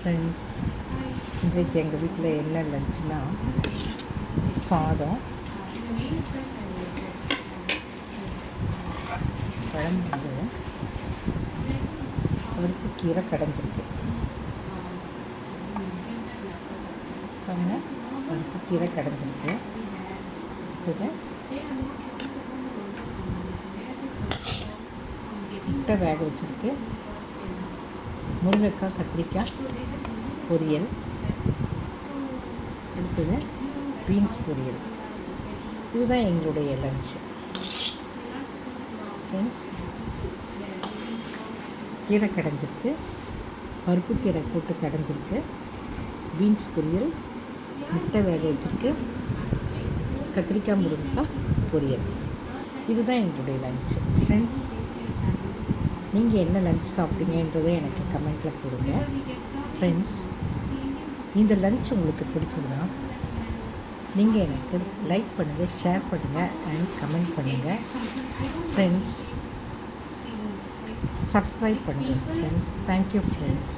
Friends, இன்றைக்கு எங்கள் வீட்டில் என்ன லஞ்சுனா சாதம், குழம்பு அவருக்கு கீரை கடைஞ்சிருக்கு. பாருங்கள், அவருக்கு கீரை கடைஞ்சிருக்கு. அடுத்தது முட்டை வேக வச்சுருக்கு. முருங்கைக்காய் கத்திரிக்காய் பொரியல். அடுத்தது பீன்ஸ் பொரியல். இதுதான் எங்களுடைய லஞ்சு ஃப்ரெண்ட்ஸ். கீரை கடைஞ்சிருக்கு, பருப்பு கீரை போட்டு கடைஞ்சிருக்கு, பீன்ஸ் பொரியல், முட்டை வேக வச்சுருக்கு, கத்திரிக்காய் முருங்கைக்காய் பொரியல். இதுதான் எங்களுடைய லஞ்சு ஃப்ரெண்ட்ஸ். நீங்கள் என்ன லஞ்ச் சாப்பிட்டீங்கன்றதை எனக்கு கமெண்ட்டில் கொடுங்க ஃப்ரெண்ட்ஸ். இந்த லஞ்ச் உங்களுக்கு பிடிச்சதுன்னா நீங்கள் எனக்கு லைக் பண்ணுங்கள், ஷேர் பண்ணுங்கள் அண்ட் கமெண்ட் பண்ணுங்கள் ஃப்ரெண்ட்ஸ். சப்ஸ்கிரைப் பண்ணுங்கள் ஃப்ரெண்ட்ஸ். Thank you friends.